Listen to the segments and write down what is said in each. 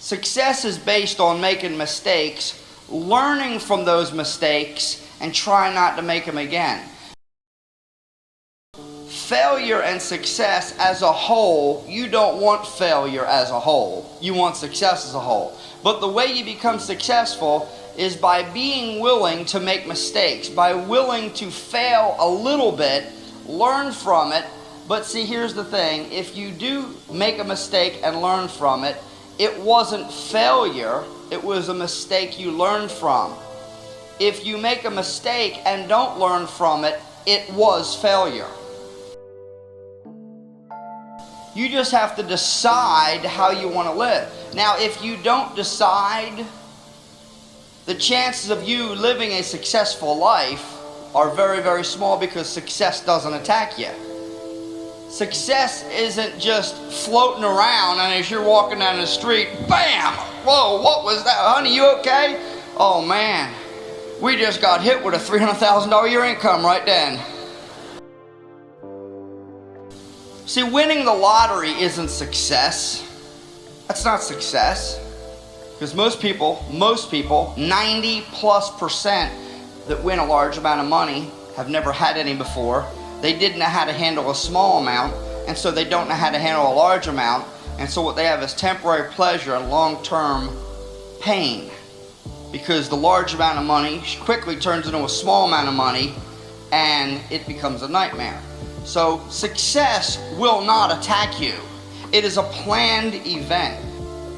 Success is based on making mistakes, learning from those mistakes, and trying not to make them again. Failure and success as a whole, you don't want failure as a whole. You want success as a whole. But the way you become successful is by being willing to make mistakes, by willing to fail a little bit, learn from it. But see, here's the thing. If you do make a mistake and learn from it, it wasn't failure, it was a mistake you learned from. If you make a mistake and don't learn from it, it was failure. You just have to decide how you want to live. Now, if you don't decide, the chances of you living a successful life are very, very small, because success doesn't attack you. Success isn't just floating around and as you're walking down the street, bam! Whoa, what was that? Honey, you okay? Oh man, we just got hit with a $300,000 a year income right then. See, winning the lottery isn't success. That's not success. Because most people, 90+% that win a large amount of money have never had any before. They didn't know how to handle a small amount, and so they don't know how to handle a large amount, and so what they have is temporary pleasure and long-term pain, because the large amount of money quickly turns into a small amount of money and it becomes a nightmare. So success will not attack you. It is a planned event.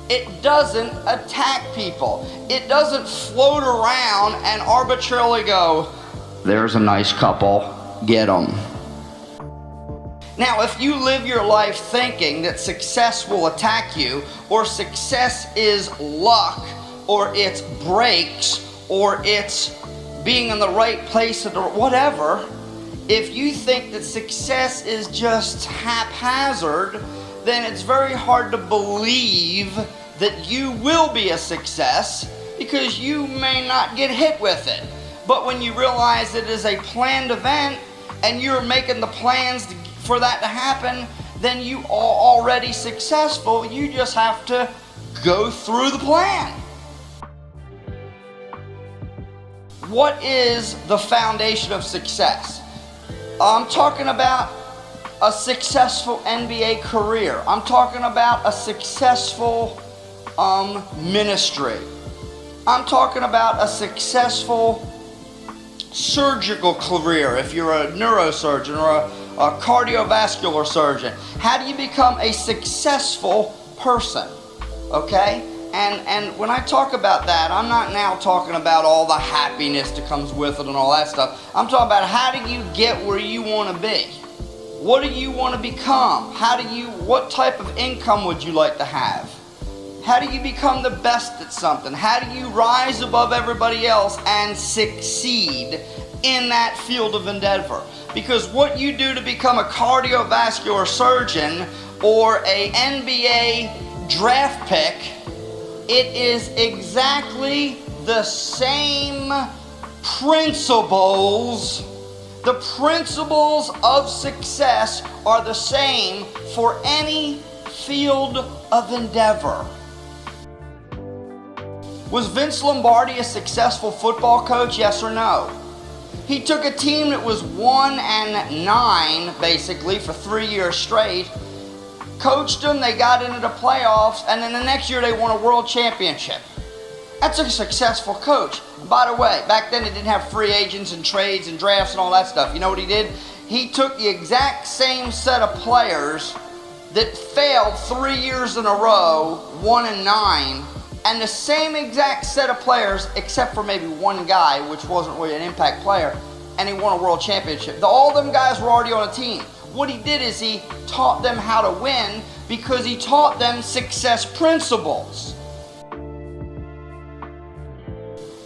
It doesn't attack people. It doesn't float around and arbitrarily go, there's a nice couple, get them. Now, if you live your life thinking that success will attack you, or success is luck, or it's breaks, or it's being in the right place, or whatever, if you think that success is just haphazard, then it's very hard to believe that you will be a success, because you may not get hit with it. But when you realize it is a planned event and you're making the plans for that to happen, then you are already successful. You just have to go through the plan. What is the foundation of success? I'm talking about a successful NBA career. I'm talking about a successful ministry. I'm talking about a successful surgical career, if you're a neurosurgeon or a cardiovascular surgeon. How do you become a successful person? Okay? And when I talk about that, I'm not now talking about all the happiness that comes with it and all that stuff. I'm talking about, how do you get where you want to be? What do you want to become? What type of income would you like to have? How do you become the best at something? How do you rise above everybody else and succeed in that field of endeavor? Because what you do to become a cardiovascular surgeon or a NBA draft pick, it is exactly the same principles. The principles of success are the same for any field of endeavor. Was Vince Lombardi a successful football coach? Yes or no? He took a team that was 1-9 basically for 3 years straight, coached them, they got into the playoffs, and then the next year they won a world championship. That's a successful coach. By the way, back then they didn't have free agents and trades and drafts and all that stuff. You know what he did? He took the exact same set of players that failed 3 years in a row, 1-9, and the same exact set of players, except for maybe one guy, which wasn't really an impact player, and he won a world championship. All them guys were already on a team. What he did is he taught them how to win, because he taught them success principles.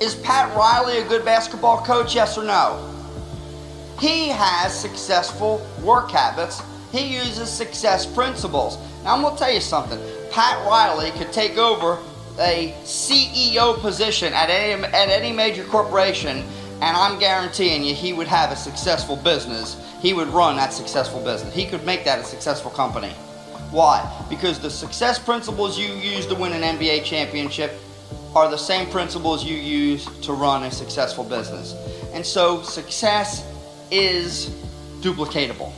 Is Pat Riley a good basketball coach? Yes or no? He has successful work habits. He uses success principles. Now I'm going to tell you something. Pat Riley could take over a CEO position at any major corporation, and I'm guaranteeing you he would have a successful business. He would run that successful business. He could make that a successful company. Why? Because the success principles you use to win an NBA championship are the same principles you use to run a successful business. And so success is duplicatable.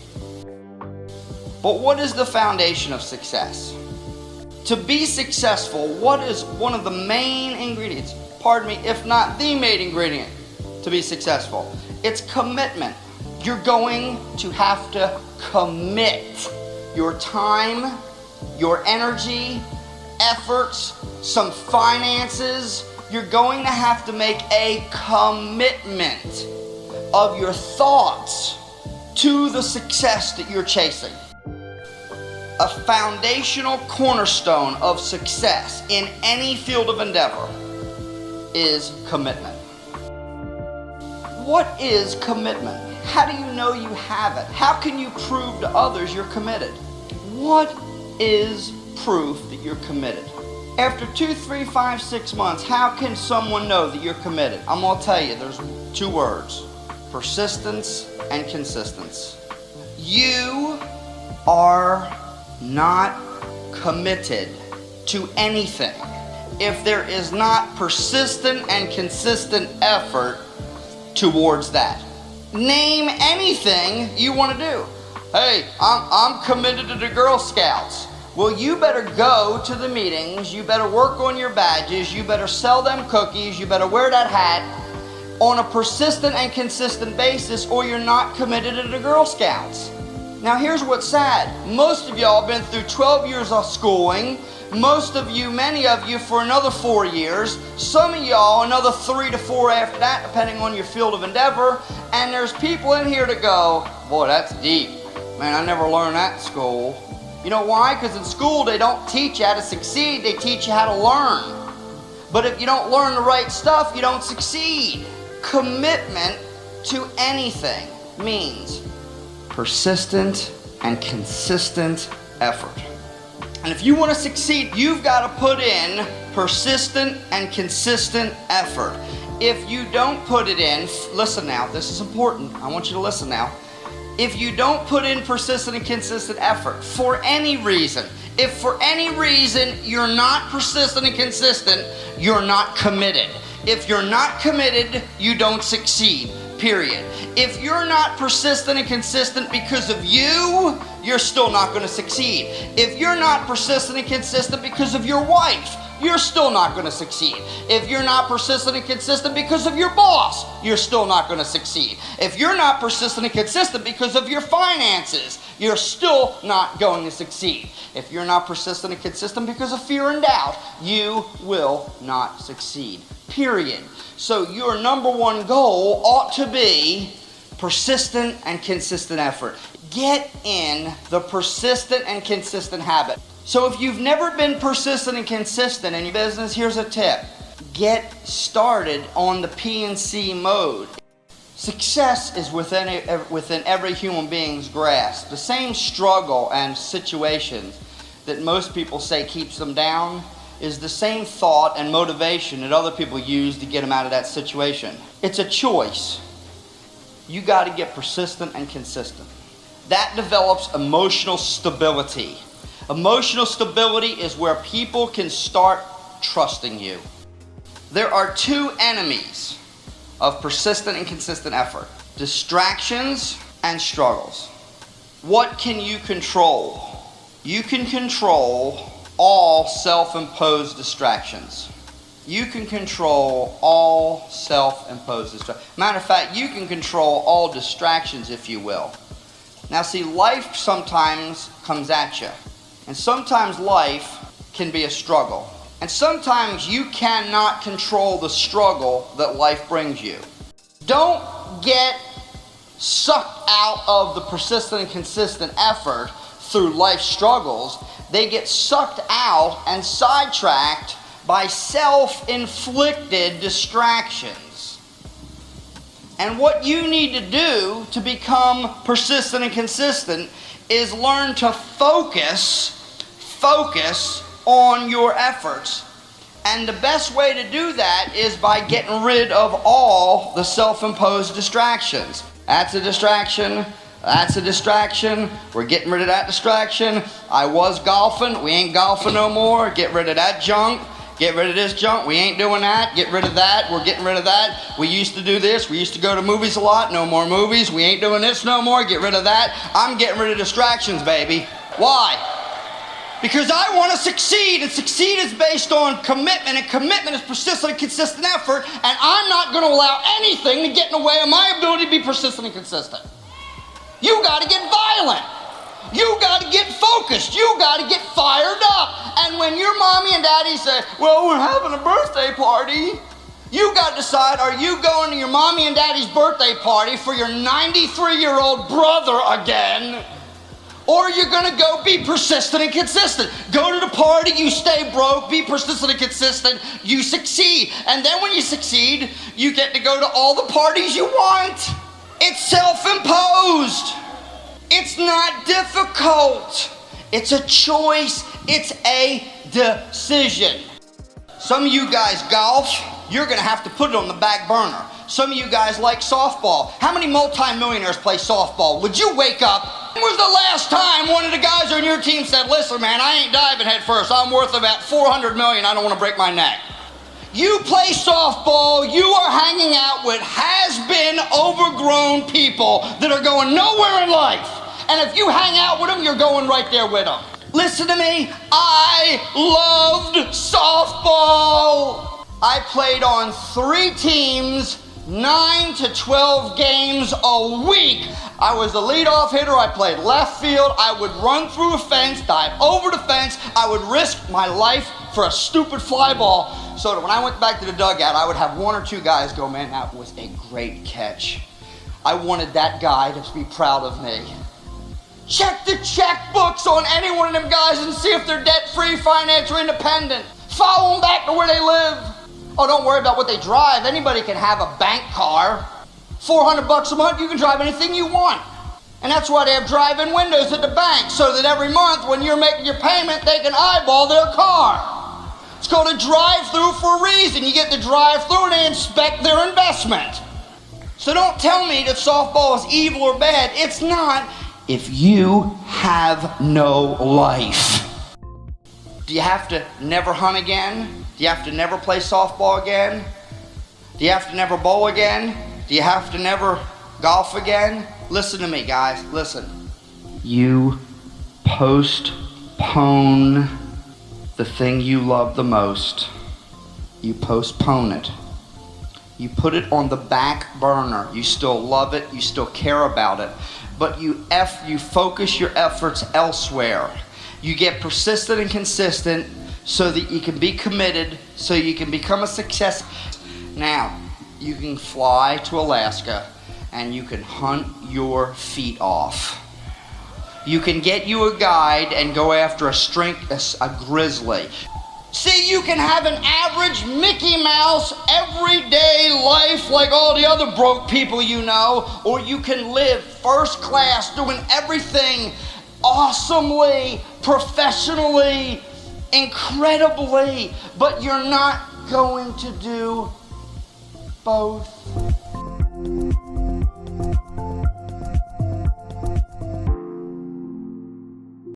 But what is the foundation of success? To be successful, what is one of the main ingredients, pardon me, if not the main ingredient to be successful? It's commitment. You're going to have to commit your time, your energy, efforts, some finances. You're going to have to make a commitment of your thoughts to the success that you're chasing. A foundational cornerstone of success in any field of endeavor is commitment. What is commitment? How do you know you have it? How can you prove to others you're committed? What is proof that you're committed? After 2, 3, 5, 6 months, how can someone know that you're committed? I'm going to tell you, there's 2 words: persistence and consistency. You are not committed to anything if there is not persistent and consistent effort towards that. Name anything you want to do. Hey, I'm committed to the Girl Scouts. Well, you better go to the meetings, you better work on your badges, you better sell them cookies, you better wear that hat on a persistent and consistent basis, or you're not committed to the Girl Scouts. Now here's what's sad. Most of y'all have been through 12 years of schooling. Most of you, many of you, for another 4 years. Some of y'all another 3 to 4 after that, depending on your field of endeavor. And there's people in here to go, boy, that's deep. Man, I never learned that in school. You know why? Because in school they don't teach you how to succeed, they teach you how to learn. But if you don't learn the right stuff, you don't succeed. Commitment to anything means persistent and consistent effort. And if you want to succeed, you've got to put in persistent and consistent effort. If you don't put it in, listen now, this is important. I want you to listen now. If you don't put in persistent and consistent effort for any reason, if for any reason you're not persistent and consistent, you're not committed. If you're not committed, you don't succeed. Period. If you're not persistent and consistent because of you, you're still not going to succeed. If you're not persistent and consistent because of your wife, you're still not going to succeed. If you're not persistent and consistent because of your boss, you're still not going to succeed. If you're not persistent and consistent because of your finances, you're still not going to succeed. If you're not persistent and consistent because of fear and doubt, you will not succeed. Period. So your number one goal ought to be persistent and consistent effort. Get in the persistent and consistent habit. So if you've never been persistent and consistent in your business, here's a tip. Get started on the P&C mode. Success is within every human being's grasp. The same struggle and situations that most people say keeps them down is the same thought and motivation that other people use to get them out of that situation. It's a choice. You got to get persistent and consistent. That develops emotional stability. Emotional stability is where people can start trusting you. There are 2 enemies of persistent and consistent effort: distractions and struggles. What can you control? You can control all self-imposed distractions. You can control all self-imposed distractions. Matter of fact, you can control all distractions, if you will. Now see, life sometimes comes at you. And sometimes life can be a struggle. And sometimes you cannot control the struggle that life brings you. Don't get sucked out of the persistent and consistent effort through life struggles. They get sucked out and sidetracked by self-inflicted distractions. And what you need to do to become persistent and consistent is learn to focus on your efforts. And the best way to do that is by getting rid of all the self-imposed distractions. That's a distraction. That's a distraction. We're getting rid of that distraction. I was golfing. We ain't golfing no more. Get rid of that junk. Get rid of this junk. We ain't doing that. Get rid of that. We're getting rid of that. We used to do this. We used to go to movies a lot. No more movies. We ain't doing this no more. Get rid of that. I'm getting rid of distractions, baby. Why? Because I want to succeed, and succeed is based on commitment, and commitment is persistent and consistent effort, and I'm not going to allow anything to get in the way of my ability to be persistent and consistent. You got to get violent. You got to get focused. You got to get fired up. And when your mommy and daddy say, well, we're having a birthday party, you got to decide, are you going to your mommy and daddy's birthday party for your 93-year-old brother again? Or you're going to go be persistent and consistent. Go to the party, you stay broke, be persistent and consistent, you succeed. And then when you succeed, you get to go to all the parties you want. It's self-imposed. It's not difficult. It's a choice. It's a decision. Some of you guys golf, you're going to have to put it on the back burner. Some of you guys like softball. How many multimillionaires play softball? Would you wake up? When was the last time one of the guys on your team said, listen, man, I ain't diving head first. I'm worth about $400 million. I don't want to break my neck. You play softball, you are hanging out with has-been overgrown people that are going nowhere in life. And if you hang out with them, you're going right there with them. Listen to me, I loved softball. I played on 3 teams, 9 to 12 games a week. I was the leadoff hitter. I played left field. I would run through a fence, dive over the fence. I would risk my life for a stupid fly ball so that when I went back to the dugout, I would have 1 or 2 guys go, man, that was a great catch. I wanted that guy to be proud of me. Check the checkbooks on any one of them guys and see if they're debt-free, financially independent. Follow them back to where they live. Oh, don't worry about what they drive. Anybody can have a bank car. $400 a month, you can drive anything you want. And that's why they have drive-in windows at the bank, so that every month when you're making your payment, they can eyeball their car. It's called a drive-through for a reason. You get the drive-through and they inspect their investment. So don't tell me that softball is evil or bad. It's not if you have no life. Do you have to never hunt again? Do you have to never play softball again? Do you have to never bowl again? Do you have to never golf again? Listen to me, guys. Listen. You postpone the thing you love the most. You postpone it. You put it on the back burner. You still love it. You still care about it. But you focus your efforts elsewhere. You get persistent and consistent so that you can be committed, so you can become a success. Now, you can fly to Alaska and you can hunt your feet off. You can get you a guide and go after a grizzly. See, you can have an average Mickey Mouse everyday life like all the other broke people you know, or you can live first class doing everything awesomely, professionally, incredibly, but you're not going to do both.